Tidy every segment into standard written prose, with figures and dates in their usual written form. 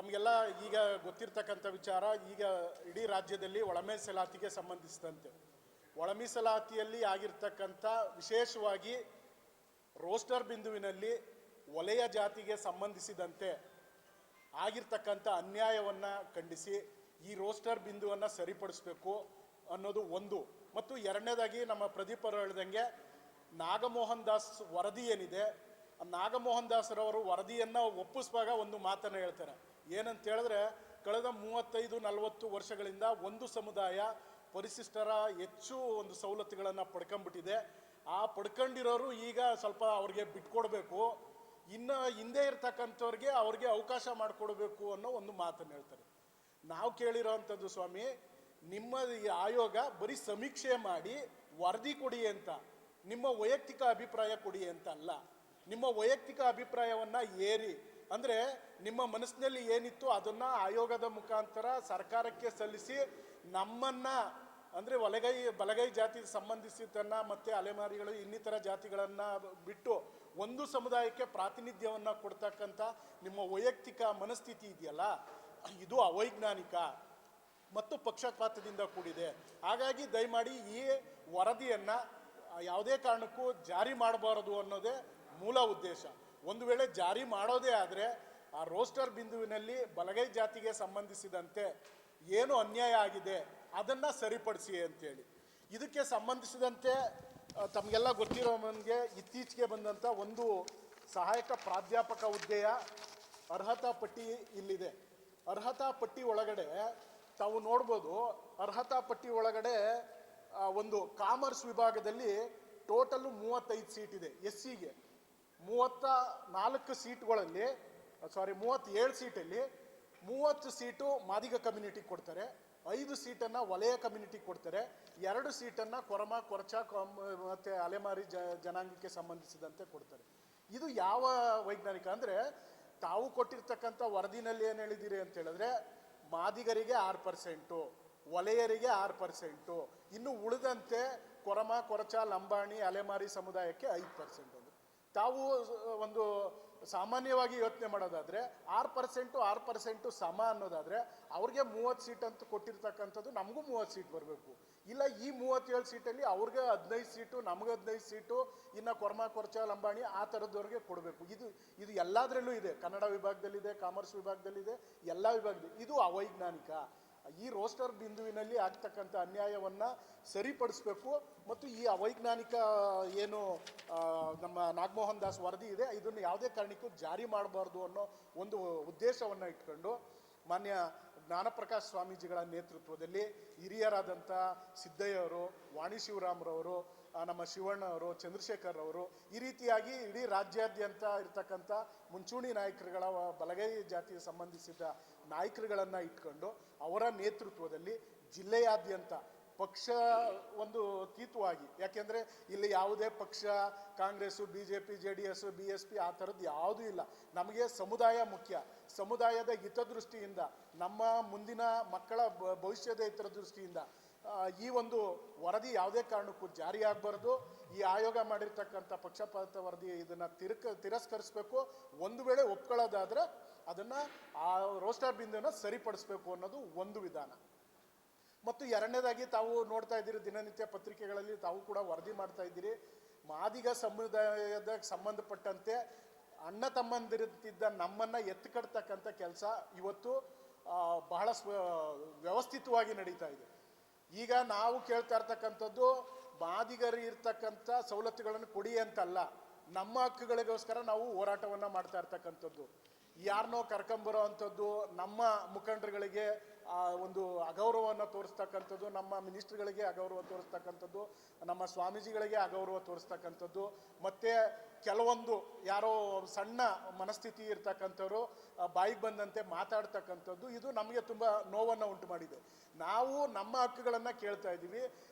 ತಮಗೆಲ್ಲ ಈಗ ಗೊತ್ತಿರ್ತಕ್ಕಂಥ ವಿಚಾರ, ಈಗ ಇಡೀ ರಾಜ್ಯದಲ್ಲಿ ಒಳ ಮೀಸಲಾತಿಗೆ ಸಂಬಂಧಿಸಿದಂತೆ ಒಳ ಮೀಸಲಾತಿಯಲ್ಲಿ ಆಗಿರ್ತಕ್ಕಂಥ ವಿಶೇಷವಾಗಿ ರೋಸ್ಟರ್ ಬಿಂದುವಿನಲ್ಲಿ ವಲಯ ಜಾತಿಗೆ ಸಂಬಂಧಿಸಿದಂತೆ ಆಗಿರ್ತಕ್ಕಂಥ ಅನ್ಯಾಯವನ್ನು ಖಂಡಿಸಿ ಈ ರೋಸ್ಟರ್ ಬಿಂದುವನ್ನು ಸರಿಪಡಿಸಬೇಕು ಅನ್ನೋದು ಒಂದು. ಮತ್ತು ಎರಡನೇದಾಗಿ ನಮ್ಮ ಪ್ರದೀಪ್ ಅವರು ಹೇಳಿದಂಗೆ ನಾಗಮೋಹನ್ ದಾಸ್ ವರದಿ ಏನಿದೆ, ನಾಗಮೋಹನ್ ದಾಸರವರು ವರದಿಯನ್ನು ಒಪ್ಪಿಸುವಾಗ ಒಂದು ಮಾತನ್ನು ಹೇಳ್ತಾರೆ. ಏನಂತ ಹೇಳಿದ್ರೆ, ಕಳೆದ 35-40 ವರ್ಷಗಳಿಂದ ಒಂದು ಸಮುದಾಯ ಪರಿಶಿಷ್ಟರ ಹೆಚ್ಚು ಒಂದು ಸವಲತ್ತುಗಳನ್ನು ಪಡ್ಕೊಂಡ್ಬಿಟ್ಟಿದೆ. ಆ ಪಡ್ಕೊಂಡಿರೋರು ಈಗ ಸ್ವಲ್ಪ ಅವ್ರಿಗೆ ಬಿಟ್ಕೊಡ್ಬೇಕು, ಇನ್ನು ಹಿಂದೆ ಇರ್ತಕ್ಕಂಥವ್ರಿಗೆ ಅವ್ರಿಗೆ ಅವಕಾಶ ಮಾಡಿಕೊಡ್ಬೇಕು ಅನ್ನೋ ಒಂದು ಮಾತನ್ನು ಹೇಳ್ತಾರೆ. ನಾವು ಕೇಳಿರೋವಂಥದ್ದು, ಸ್ವಾಮಿ ನಿಮ್ಮ ಈ ಆಯೋಗ ಬರೀ ಸಮೀಕ್ಷೆ ಮಾಡಿ ವರದಿ ಕೊಡಿ ಅಂತ, ನಿಮ್ಮ ವೈಯಕ್ತಿಕ ಅಭಿಪ್ರಾಯ ಕೊಡಿ ಅಂತ ಅಲ್ಲ. ನಿಮ್ಮ ವೈಯಕ್ತಿಕ ಅಭಿಪ್ರಾಯವನ್ನು ಏರಿ ಅಂದರೆ ನಿಮ್ಮ ಮನಸ್ಸಿನಲ್ಲಿ ಏನಿತ್ತು ಅದನ್ನು ಆಯೋಗದ ಮುಖಾಂತರ ಸರ್ಕಾರಕ್ಕೆ ಸಲ್ಲಿಸಿ ನಮ್ಮನ್ನು ಅಂದರೆ ಬಲಗೈ ಜಾತಿಗೆ ಸಂಬಂಧಿಸಿದ್ದನ್ನು ಮತ್ತು ಅಲೆಮಾರಿಗಳು ಇನ್ನಿತರ ಜಾತಿಗಳನ್ನು ಬಿಟ್ಟು ಒಂದು ಸಮುದಾಯಕ್ಕೆ ಪ್ರಾತಿನಿಧ್ಯವನ್ನು ಕೊಡ್ತಕ್ಕಂಥ ನಿಮ್ಮ ವೈಯಕ್ತಿಕ ಮನಸ್ಥಿತಿ ಇದೆಯಲ್ಲ, ಇದು ಅವೈಜ್ಞಾನಿಕ ಮತ್ತು ಪಕ್ಷಪಾತದಿಂದ ಕೂಡಿದೆ. ಹಾಗಾಗಿ ದಯಮಾಡಿ ಈ ವರದಿಯನ್ನು ಯಾವುದೇ ಕಾರಣಕ್ಕೂ ಜಾರಿ ಮಾಡಬಾರದು ಅನ್ನೋದೇ ಮೂಲ ಉದ್ದೇಶ. ಒಂದು ವೇಳೆ ಜಾರಿ ಮಾಡೋದೇ ಆದರೆ ಆ ರೋಸ್ಟರ್ ಬಿಂದುವಿನಲ್ಲಿ ಬಲಗೈ ಜಾತಿಗೆ ಸಂಬಂಧಿಸಿದಂತೆ ಏನು ಅನ್ಯಾಯ ಆಗಿದೆ ಅದನ್ನು ಸರಿಪಡಿಸಿ ಅಂತೇಳಿ. ಇದಕ್ಕೆ ಸಂಬಂಧಿಸಿದಂತೆ ತಮಗೆಲ್ಲ ಗೊತ್ತಿರೋ ನನಗೆ ಇತ್ತೀಚೆಗೆ ಬಂದಂಥ ಒಂದು ಸಹಾಯಕ ಪ್ರಾಧ್ಯಾಪಕ ಹುದ್ದೆಯ ಅರ್ಹತಾ ಪಟ್ಟಿ ಇಲ್ಲಿದೆ. ಅರ್ಹತಾ ಪಟ್ಟಿ ಒಳಗಡೆ ತಾವು ನೋಡ್ಬೋದು, ಅರ್ಹತಾ ಪಟ್ಟಿ ಒಳಗಡೆ ಒಂದು ಕಾಮರ್ಸ್ ವಿಭಾಗದಲ್ಲಿ ಟೋಟಲ್ಲು 35 ಸೀಟ್ ಇದೆ. ಎಸ್ ಸಿಗೆ 34 ಸೀಟ್ಗಳಲ್ಲಿ 37 ಸೀಟಲ್ಲಿ 30 ಸೀಟು ಮಾದಿಗ ಕಮ್ಯುನಿಟಿಗೆ ಕೊಡ್ತಾರೆ, 5 ಸೀಟನ್ನು ವಲಯ ಕಮ್ಯುನಿಟಿಗೆ ಕೊಡ್ತಾರೆ, 2 ಸೀಟನ್ನು ಕೊರಮ ಕೊರಚ ಮತ್ತು ಅಲೆಮಾರಿ ಜನಾಂಗಕ್ಕೆ ಸಂಬಂಧಿಸಿದಂತೆ ಕೊಡ್ತಾರೆ. ಇದು ಯಾವ ವೈಜ್ಞಾನಿಕ ಅಂದರೆ, ತಾವು ಕೊಟ್ಟಿರ್ತಕ್ಕಂಥ ವರದಿನಲ್ಲಿ ಏನು ಹೇಳಿದ್ದೀರಿ ಅಂತ ಹೇಳಿದ್ರೆ, ಮಾದಿಗರಿಗೆ 6%, ವಲಯರಿಗೆ 6%, ಇನ್ನು ಉಳಿದಂತೆ ಕೊರಮ ಕೊರಚ ಲಂಬಾಣಿ ಅಲೆಮಾರಿ ಸಮುದಾಯಕ್ಕೆ 5%. ತಾವು ಒಂದು ಸಾಮಾನ್ಯವಾಗಿ ಯೋಚನೆ ಮಾಡೋದಾದರೆ 6% ಸಮ ಅನ್ನೋದಾದರೆ ಅವ್ರಿಗೆ 30 ಸೀಟ್ ಅಂತ ಕೊಟ್ಟಿರ್ತಕ್ಕಂಥದ್ದು ನಮಗೂ 30 ಸೀಟ್ ಬರಬೇಕು. ಇಲ್ಲ ಈ 37 ಸೀಟಲ್ಲಿ ಅವ್ರಿಗೆ 15 ಸೀಟು, ನಮಗೆ 15 ಸೀಟು, ಇನ್ನು ಕೊರಮ ಕೊರಚ ಲಂಬಾಣಿ ಆ ಥರದವ್ರಿಗೆ ಕೊಡಬೇಕು. ಇದು ಎಲ್ಲದರಲ್ಲೂ ಇದೆ. ಕನ್ನಡ ವಿಭಾಗದಲ್ಲಿದೆ, ಕಾಮರ್ಸ್ ವಿಭಾಗದಲ್ಲಿದೆ, ಎಲ್ಲ ವಿಭಾಗದಲ್ಲಿ. ಇದು ಅವೈಜ್ಞಾನಿಕ. ಈ ರೋಸ್ಟರ್ ಬಿಂದುವಿನಲ್ಲಿ ಆಗ್ತಕ್ಕಂಥ ಅನ್ಯಾಯವನ್ನು ಸರಿಪಡಿಸಬೇಕು ಮತ್ತು ಈ ಅವೈಜ್ಞಾನಿಕ ಏನು ನಮ್ಮ ನಾಗಮೋಹನ್ ದಾಸ್ ವರದಿ ಇದೆ ಇದನ್ನು ಯಾವುದೇ ಕಾರಣಕ್ಕೂ ಜಾರಿ ಮಾಡಬಾರ್ದು ಅನ್ನೋ ಒಂದು ಉದ್ದೇಶವನ್ನು ಇಟ್ಕೊಂಡು ಮಾನ್ಯ ಜ್ಞಾನಪ್ರಕಾಶ್ ಸ್ವಾಮೀಜಿಗಳ ನೇತೃತ್ವದಲ್ಲಿ ಹಿರಿಯರಾದಂಥ ಸಿದ್ದಯ್ಯವರು, ವಾಣಿ ಶಿವರಾಮ್ರವರು, ನಮ್ಮ ಶಿವಣ್ಣ ಅವರು, ಚಂದ್ರಶೇಖರ್ ಅವರು, ಈ ರೀತಿಯಾಗಿ ಇಡೀ ರಾಜ್ಯಾದ್ಯಂತ ಇರ್ತಕ್ಕಂಥ ಮುಂಚೂಣಿ ನಾಯಕರುಗಳ ಬಲಗೈ ಜಾತಿಗೆ ಸಂಬಂಧಿಸಿದ ನಾಯಕರುಗಳನ್ನು ಇಟ್ಕೊಂಡು ಅವರ ನೇತೃತ್ವದಲ್ಲಿ ಜಿಲ್ಲೆಯಾದ್ಯಂತ ಪಕ್ಷ ಒಂದು ಅತೀತವಾಗಿ, ಯಾಕೆಂದರೆ ಇಲ್ಲಿ ಯಾವುದೇ ಪಕ್ಷ ಕಾಂಗ್ರೆಸ್ಸು, BJP, JDS, BSP ಆ ಥರದ್ದು ಯಾವುದೂ ಇಲ್ಲ. ನಮಗೆ ಸಮುದಾಯ ಮುಖ್ಯ. ಸಮುದಾಯದ ಹಿತದೃಷ್ಟಿಯಿಂದ, ನಮ್ಮ ಮುಂದಿನ ಮಕ್ಕಳ ಭವಿಷ್ಯದ ಹಿತದೃಷ್ಟಿಯಿಂದ ಈ ಒಂದು ವರದಿ ಯಾವುದೇ ಕಾರಣಕ್ಕೂ ಜಾರಿಯಾಗಬಾರ್ದು. ಈ ಆಯೋಗ ಮಾಡಿರ್ತಕ್ಕಂಥ ಪಕ್ಷಪಾತ ವರದಿ ಇದನ್ನು ತಿರಸ್ಕರಿಸಬೇಕು. ಒಂದು ವೇಳೆ ಒಪ್ಕೊಳ್ಳೋದಾದರೆ ಅದನ್ನು ಆ ರೋಸ್ಟರ್ ಬಿಂದುವನ್ನು ಸರಿಪಡಿಸಬೇಕು ಅನ್ನೋದು ಒಂದು ವಿಧಾನ. ಮತ್ತು ಎರಡನೇದಾಗಿ ತಾವು ನೋಡ್ತಾ ಇದ್ದೀರಿ, ದಿನನಿತ್ಯ ಪತ್ರಿಕೆಗಳಲ್ಲಿ ತಾವು ಕೂಡ ವರದಿ ಮಾಡ್ತಾ ಇದ್ದೀರಿ, ಮಾದಿಗ ಸಮುದಾಯದ ಸಂಬಂಧಪಟ್ಟಂತೆ ಅಣ್ಣ ತಮ್ಮಂದಿರುತ್ತಿದ್ದ ನಮ್ಮನ್ನು ಎತ್ತುಕಡ್ತಕ್ಕಂಥ ಕೆಲಸ ಇವತ್ತು ಬಹಳ ವ್ಯವಸ್ಥಿತವಾಗಿ ನಡೀತಾ ಇದೆ. ಈಗ ನಾವು ಕೇಳ್ತಾ ಇರ್ತಕ್ಕಂಥದ್ದು ಮಾದಿಗರು ಇರ್ತಕ್ಕಂಥ ಸವಲತ್ತುಗಳನ್ನು ಕೊಡಿ ಅಂತಲ್ಲ, ನಮ್ಮ ಹಕ್ಕುಗಳಿಗೋಸ್ಕರ ನಾವು ಹೋರಾಟವನ್ನು ಮಾಡ್ತಾ ಇರ್ತಕ್ಕಂಥದ್ದು. ಯಾರನ್ನೋ ಕರ್ಕೊಂಬರೋ ಅಂಥದ್ದು, ನಮ್ಮ ಮುಖಂಡರುಗಳಿಗೆ ಒಂದು ಅಗೌರವವನ್ನು ತೋರಿಸ್ತಕ್ಕಂಥದ್ದು, ನಮ್ಮ ಮಿನಿಸ್ಟ್ರುಗಳಿಗೆ ಅಗೌರವ ತೋರಿಸ್ತಕ್ಕಂಥದ್ದು, ನಮ್ಮ ಸ್ವಾಮೀಜಿಗಳಿಗೆ ಅಗೌರವ ತೋರಿಸ್ತಕ್ಕಂಥದ್ದು, ಮತ್ತು ಕೆಲವೊಂದು ಯಾರೋ ಸಣ್ಣ ಮನಸ್ಥಿತಿ ಇರ್ತಕ್ಕಂಥವ್ರು ಬಾಯಿಗೆ ಬಂದಂತೆ ಮಾತಾಡ್ತಕ್ಕಂಥದ್ದು, ಇದು ನಮಗೆ ತುಂಬ ನೋವನ್ನು ಉಂಟು ಮಾಡಿದೆ. ನಾವು ನಮ್ಮ ಹಕ್ಕುಗಳನ್ನು ಕೇಳ್ತಾ ಇದ್ದೀವಿ.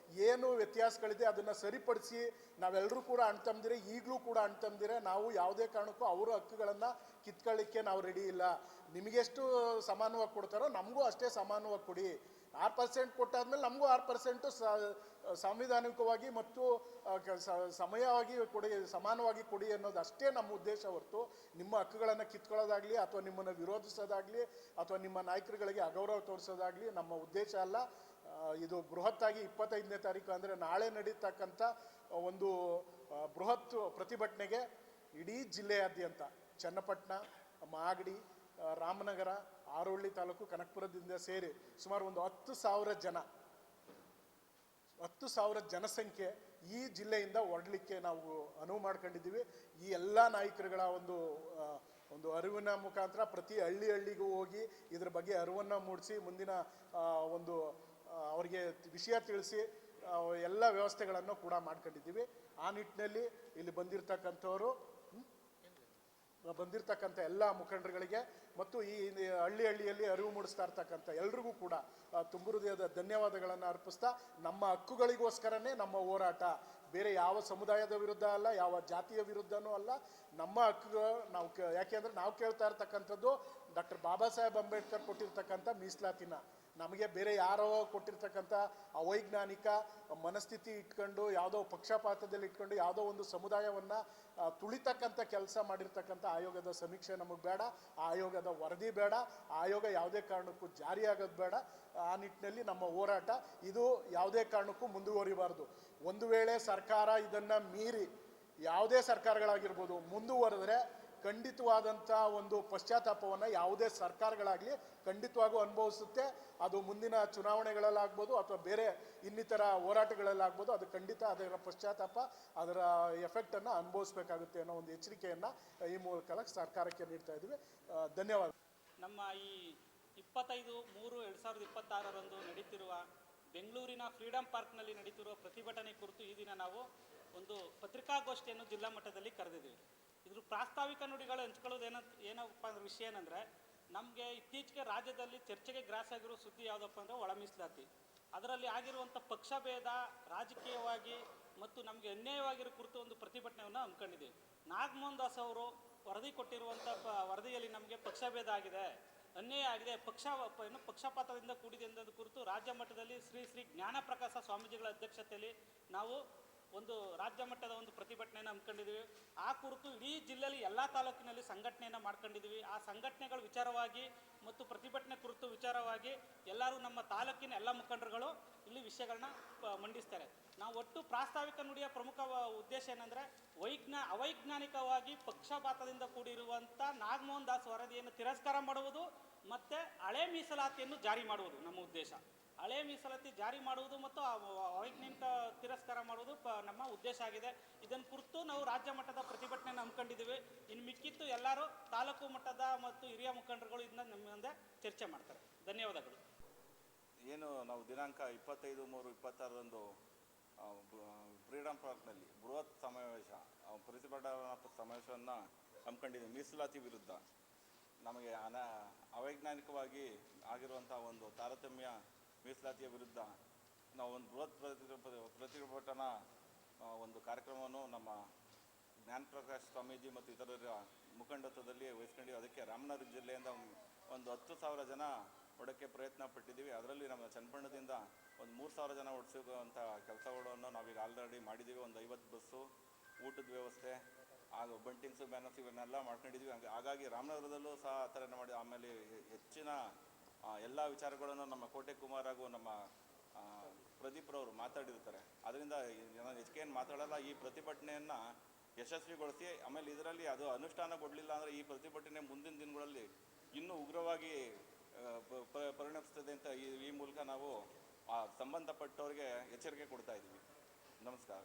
ಏನು ವ್ಯತ್ಯಾಸಗಳಿದೆ ಅದನ್ನು ಸರಿಪಡಿಸಿ ನಾವೆಲ್ಲರೂ ಕೂಡ ಅಣ್ತಂದಿರೆ, ಈಗಲೂ ಕೂಡ ಅಣ್ತಂದಿರೆ, ನಾವು ಯಾವುದೇ ಕಾರಣಕ್ಕೂ ಅವರ ಹಕ್ಕುಗಳನ್ನು ಕಿತ್ಕೊಳ್ಳಿಕ್ಕೆ ನಾವು ರೆಡಿ ಇಲ್ಲ. ನಿಮಗೆಷ್ಟು ಸಮಾನವಾಗಿ ಕೊಡ್ತಾರೋ ನಮಗೂ ಅಷ್ಟೇ ಸಮಾನವಾಗಿ ಕೊಡಿ. 6% ಕೊಟ್ಟಾದ್ಮೇಲೆ ನಮಗೂ 6% ಸಾಂವಿಧಾನಿಕವಾಗಿ ಮತ್ತು ಸಮಯವಾಗಿ ಕೊಡಿ, ಸಮಾನವಾಗಿ ಕೊಡಿ ಅನ್ನೋದು ಅಷ್ಟೇ ನಮ್ಮ ಉದ್ದೇಶ ಹೊರತು ನಿಮ್ಮ ಹಕ್ಕುಗಳನ್ನು ಕಿತ್ಕೊಳ್ಳೋದಾಗಲಿ ಅಥವಾ ನಿಮ್ಮನ್ನು ವಿರೋಧಿಸೋದಾಗಲಿ ಅಥವಾ ನಿಮ್ಮ ನಾಯಕರುಗಳಿಗೆ ಅಗೌರವ ತೋರಿಸೋದಾಗಲಿ ನಮ್ಮ ಉದ್ದೇಶ ಅಲ್ಲ. ಇದು ಬೃಹತ್ತಾಗಿ 25ನೇ ತಾರೀಕು ಅಂದರೆ ನಾಳೆ ನಡೀತಕ್ಕಂಥ ಒಂದು ಬೃಹತ್ ಪ್ರತಿಭಟನೆಗೆ ಇಡೀ ಜಿಲ್ಲೆಯಾದ್ಯಂತ ಚನ್ನಪಟ್ಟಣ, ಮಾಗಡಿ, ರಾಮನಗರ, ಆರೋಳ್ಳಿ ತಾಲೂಕು, ಕನಕಪುರದಿಂದ ಸೇರಿ ಸುಮಾರು ಒಂದು 10,000 ಜನಸಂಖ್ಯೆ ಈ ಜಿಲ್ಲೆಯಿಂದ ಹೊರಡಲಿಕ್ಕೆ ನಾವು ಅನುವು ಮಾಡ್ಕೊಂಡಿದ್ದೀವಿ. ಈ ಎಲ್ಲ ನಾಯಕರುಗಳ ಒಂದು ಅರಿವಿನ ಮುಖಾಂತರ ಪ್ರತಿ ಹಳ್ಳಿಗೂ ಹೋಗಿ ಇದ್ರ ಬಗ್ಗೆ ಅರಿವನ್ನು ಮೂಡಿಸಿ ಮುಂದಿನ ಒಂದು ಅವರಿಗೆ ವಿಷಯ ತಿಳಿಸಿ ಎಲ್ಲ ವ್ಯವಸ್ಥೆಗಳನ್ನು ಕೂಡ ಮಾಡ್ಕೊಂಡಿದ್ದೀವಿ. ಆ ನಿಟ್ಟಿನಲ್ಲಿ ಇಲ್ಲಿ ಬಂದಿರತಕ್ಕಂಥ ಎಲ್ಲ ಮುಖಂಡರುಗಳಿಗೆ ಮತ್ತು ಈ ಹಳ್ಳಿಯಲ್ಲಿ ಅರಿವು ಮೂಡಿಸ್ತಾ ಇರ್ತಕ್ಕಂಥ ಎಲ್ರಿಗೂ ಕೂಡ ತುಂಬ ಹೃದಯದ ಧನ್ಯವಾದಗಳನ್ನು ಅರ್ಪಿಸ್ತಾ, ನಮ್ಮ ಹಕ್ಕುಗಳಿಗೋಸ್ಕರನೇ ನಮ್ಮ ಹೋರಾಟ, ಬೇರೆ ಯಾವ ಸಮುದಾಯದ ವಿರುದ್ಧ ಅಲ್ಲ, ಯಾವ ಜಾತಿಯ ವಿರುದ್ಧನೂ ಅಲ್ಲ. ನಮ್ಮ ಹಕ್ಕುಗಳು ಯಾಕೆಂದರೆ ನಾವು ಕೇಳ್ತಾ ಇರ್ತಕ್ಕಂಥದ್ದು ಡಾಕ್ಟರ್ ಬಾಬಾ ಸಾಹೇಬ್ ಅಂಬೇಡ್ಕರ್ ಕೊಟ್ಟಿರ್ತಕ್ಕಂಥ ಮೀಸಲಾತಿನ. ನಮಗೆ ಬೇರೆ ಯಾರೋ ಕೊಟ್ಟಿರ್ತಕ್ಕಂಥ ಅವೈಜ್ಞಾನಿಕ ಮನಸ್ಥಿತಿ ಇಟ್ಕೊಂಡು ಯಾವುದೋ ಪಕ್ಷಪಾತದಲ್ಲಿ ಇಟ್ಕೊಂಡು ಯಾವುದೋ ಒಂದು ಸಮುದಾಯವನ್ನು ತುಳಿತಕ್ಕಂಥ ಕೆಲಸ ಮಾಡಿರ್ತಕ್ಕಂಥ ಆಯೋಗದ ಸಮೀಕ್ಷೆ ನಮಗೆ ಬೇಡ, ಆಯೋಗದ ವರದಿ ಬೇಡ, ಆಯೋಗ ಯಾವುದೇ ಕಾರಣಕ್ಕೂ ಜಾರಿಯಾಗೋದು ಬೇಡ. ಆ ನಿಟ್ಟಿನಲ್ಲಿ ನಮ್ಮ ಹೋರಾಟ ಇದು ಯಾವುದೇ ಕಾರಣಕ್ಕೂ ಮುಂದುವರಿಬಾರ್ದು. ಒಂದು ವೇಳೆ ಸರ್ಕಾರ ಇದನ್ನು ಮೀರಿ ಯಾವುದೇ ಸರ್ಕಾರಗಳಾಗಿರ್ಬೋದು ಮುಂದುವರೆದ್ರೆ ಖಂಡಿತವಾದಂಥ ಒಂದು ಪಶ್ಚಾತ್ತಾಪವನ್ನು ಯಾವುದೇ ಸರ್ಕಾರಗಳಾಗಲಿ ಖಂಡಿತವಾಗೂ ಅನುಭವಿಸುತ್ತೆ. ಅದು ಮುಂದಿನ ಚುನಾವಣೆಗಳಲ್ಲಾಗ್ಬೋದು ಅಥವಾ ಬೇರೆ ಇನ್ನಿತರ ಹೋರಾಟಗಳಲ್ಲಾಗ್ಬೋದು. ಅದು ಖಂಡಿತ ಅದರ ಪಶ್ಚಾತ್ತಾಪ, ಅದರ ಎಫೆಕ್ಟನ್ನು ಅನುಭವಿಸ್ಬೇಕಾಗುತ್ತೆ ಅನ್ನೋ ಒಂದು ಎಚ್ಚರಿಕೆಯನ್ನು ಈ ಮೂಲಕ ಸರ್ಕಾರಕ್ಕೆ ನೀಡ್ತಾ ಇದ್ದೀವಿ. ಧನ್ಯವಾದ. ನಮ್ಮ ಈ 25/3/2026 ನಡೀತಿರುವ ಬೆಂಗಳೂರಿನ ಫ್ರೀಡಂ ಪಾರ್ಕ್ನಲ್ಲಿ ನಡೀತಿರುವ ಪ್ರತಿಭಟನೆ ಕುರಿತು ಈ ದಿನ ನಾವು ಒಂದು ಪತ್ರಿಕಾಗೋಷ್ಠಿಯನ್ನು ಜಿಲ್ಲಾ ಮಟ್ಟದಲ್ಲಿ ಕರೆದಿದ್ದೀವಿ. ಇದ್ರ ಪ್ರಾಸ್ತಾವಿಕ ನುಡಿಗಳು ಹಂಚ್ಕೊಳ್ಳೋದು ಏನಪ್ಪ ಅಂದ್ರೆ ವಿಷಯ ಏನಂದರೆ, ನಮಗೆ ಇತ್ತೀಚೆಗೆ ರಾಜ್ಯದಲ್ಲಿ ಚರ್ಚೆಗೆ ಗ್ರಾಸ ಆಗಿರೋ ಸುದ್ದಿ ಯಾವುದಪ್ಪ ಅಂದರೆ ಒಳ ಮೀಸಲಾತಿ. ಅದರಲ್ಲಿ ಆಗಿರುವಂಥ ಪಕ್ಷಭೇದ ರಾಜಕೀಯವಾಗಿ ಮತ್ತು ನಮಗೆ ಅನ್ಯಾಯವಾಗಿರೋ ಕುರಿತು ಒಂದು ಪ್ರತಿಭಟನೆಯನ್ನು ಹಮ್ಮಿಕೊಂಡಿದ್ದೀವಿ. ನಾಗಮೋಹನ್ ದಾಸ್ ಅವರು ವರದಿ ಕೊಟ್ಟಿರುವಂಥ ವರದಿಯಲ್ಲಿ ನಮಗೆ ಪಕ್ಷಭೇದ ಆಗಿದೆ, ಅನ್ಯಾಯ ಆಗಿದೆ, ಪಕ್ಷಪಾತದಿಂದ ಕೂಡಿದೆ ಎಂಬುದು ಕುರಿತು ರಾಜ್ಯ ಮಟ್ಟದಲ್ಲಿ ಶ್ರೀ ಜ್ಞಾನಪ್ರಕಾಶ ಸ್ವಾಮೀಜಿಗಳ ಅಧ್ಯಕ್ಷತೆಯಲ್ಲಿ ನಾವು ಒಂದು ರಾಜ್ಯ ಮಟ್ಟದ ಒಂದು ಪ್ರತಿಭಟನೆಯನ್ನು ಹಮ್ಮಿಕೊಂಡಿದ್ದೀವಿ. ಆ ಕುರಿತು ಇಡೀ ಜಿಲ್ಲೆಯಲ್ಲಿ ಎಲ್ಲ ತಾಲೂಕಿನಲ್ಲಿ ಸಂಘಟನೆಯನ್ನು ಮಾಡ್ಕೊಂಡಿದ್ದೀವಿ. ಆ ಸಂಘಟನೆಗಳ ವಿಚಾರವಾಗಿ ಮತ್ತು ಪ್ರತಿಭಟನೆ ಕುರಿತು ವಿಚಾರವಾಗಿ ಎಲ್ಲರೂ ನಮ್ಮ ತಾಲೂಕಿನ ಎಲ್ಲ ಮುಖಂಡರುಗಳು ಇಲ್ಲಿ ವಿಷಯಗಳನ್ನ ಮಂಡಿಸ್ತಾರೆ. ನಾವು ಒಟ್ಟು ಪ್ರಾಸ್ತಾವಿಕ ನುಡಿಯ ಪ್ರಮುಖ ಉದ್ದೇಶ ಏನಂದರೆ, ಅವೈಜ್ಞಾನಿಕವಾಗಿ ಪಕ್ಷಪಾತದಿಂದ ಕೂಡಿರುವಂಥ ನಾಗಮೋಹನ್ ದಾಸ್ ವರದಿಯನ್ನು ತಿರಸ್ಕಾರ ಮಾಡುವುದು ಮತ್ತು ಹಳೆ ಮೀಸಲಾತಿಯನ್ನು ಜಾರಿ ಮಾಡುವುದು ನಮ್ಮ ಉದ್ದೇಶ. ಹಳೆ ಮೀಸಲಾತಿ ಜಾರಿ ಮಾಡುವುದು ಮತ್ತು ಅವೈಜ್ಞಾನಿಕ ತಿರಸ್ಕಾರ ಮಾಡುವುದು ನಮ್ಮ ಉದ್ದೇಶ ಆಗಿದೆ. ಇದನ್ನು ಕುರಿತು ನಾವು ರಾಜ್ಯ ಮಟ್ಟದ ಪ್ರತಿಭಟನೆಯನ್ನು ಹಮ್ಮಿಕೊಂಡಿದ್ದೀವಿ. ಇನ್ನು ಮಿಕ್ಕಿತ್ತು ಎಲ್ಲರೂ ತಾಲೂಕು ಮಟ್ಟದ ಮತ್ತು ಹಿರಿಯ ಮುಖಂಡರುಗಳು ಇದನ್ನ ನಮ್ಮ ಮುಂದೆ ಚರ್ಚೆ ಮಾಡ್ತಾರೆ. ಧನ್ಯವಾದಗಳು. ಏನು ನಾವು ದಿನಾಂಕ 25/3/26 ಫ್ರೀಡಂ ಪಾರ್ಕ್ನಲ್ಲಿ ಬೃಹತ್ ಪ್ರತಿಭಟನಾ ಸಮಾವೇಶವನ್ನು ಹಮ್ಮಿಕೊಂಡಿದ್ದೀವಿ. ಮೀಸಲಾತಿ ವಿರುದ್ಧ ನಮಗೆ ಅವೈಜ್ಞಾನಿಕವಾಗಿ ಆಗಿರುವಂಥ ಒಂದು ತಾರತಮ್ಯ ಮೀಸಲಾತಿಯ ವಿರುದ್ಧ ನಾವು ಒಂದು ಬೃಹತ್ ಪ್ರತಿಭಟನಾ ಒಂದು ಕಾರ್ಯಕ್ರಮವನ್ನು ನಮ್ಮ ಜ್ಞಾನಪ್ರಕಾಶ್ ಸ್ವಾಮೀಜಿ ಮತ್ತು ಇತರರ ಮುಖಂಡತ್ವದಲ್ಲಿ ವಹಿಸ್ಕೊಂಡಿದ್ದೀವಿ. ಅದಕ್ಕೆ ರಾಮನಗರ ಜಿಲ್ಲೆಯಿಂದ ಒಂದು 10,000 ಜನ ಒಡಕ್ಕೆ ಪ್ರಯತ್ನ ಪಟ್ಟಿದ್ದೀವಿ. ಅದರಲ್ಲಿ ನಮ್ಮ ಚನ್ನಪಟ್ಟಣದಿಂದ ಒಂದು 3,000 ಜನ ಓಡಿಸುವಂಥ ಕೆಲಸಗಳನ್ನು ನಾವೀಗ ಆಲ್ರೆಡಿ ಮಾಡಿದ್ದೀವಿ. ಒಂದು 50 ಬಸ್ಸು, ಊಟದ ವ್ಯವಸ್ಥೆ, ಹಾಗೂ ಬಂಟಿಂಗ್ಸು, ಬ್ಯಾನರ್ಸ್ ಇವನ್ನೆಲ್ಲ ಮಾಡ್ಕೊಂಡಿದ್ವಿ. ಹಾಗಾಗಿ ರಾಮನಗರದಲ್ಲೂ ಸಹ ಆ ಥರ ಮಾಡಿ ಆಮೇಲೆ ಹೆಚ್ಚಿನ ಎಲ್ಲ ವಿಚಾರಗಳನ್ನು ನಮ್ಮ ಕೋಟೆ ಕುಮಾರ್ ಹಾಗೂ ನಮ್ಮ ಪ್ರದೀಪ್ರವರು ಮಾತಾಡಿರ್ತಾರೆ. ಅದರಿಂದ ನಾನು ಹೆಚ್ಚಿಗೆ ಏನು ಮಾತಾಡಲ್ಲ. ಈ ಪ್ರತಿಭಟನೆಯನ್ನು ಯಶಸ್ವಿಗೊಳಿಸಿ ಆಮೇಲೆ ಇದರಲ್ಲಿ ಅದು ಅನುಷ್ಠಾನಗೊಳ್ಳಲಿಲ್ಲ ಅಂದರೆ ಈ ಪ್ರತಿಭಟನೆ ಮುಂದಿನ ದಿನಗಳಲ್ಲಿ ಇನ್ನೂ ಉಗ್ರವಾಗಿ ಪರಿಣಮಿಸ್ತದೆ ಅಂತ ಈ ಮೂಲಕ ನಾವು ಸಂಬಂಧಪಟ್ಟವರಿಗೆ ಎಚ್ಚರಿಕೆ ಕೊಡ್ತಾ ಇದ್ದೀವಿ. ನಮಸ್ಕಾರ.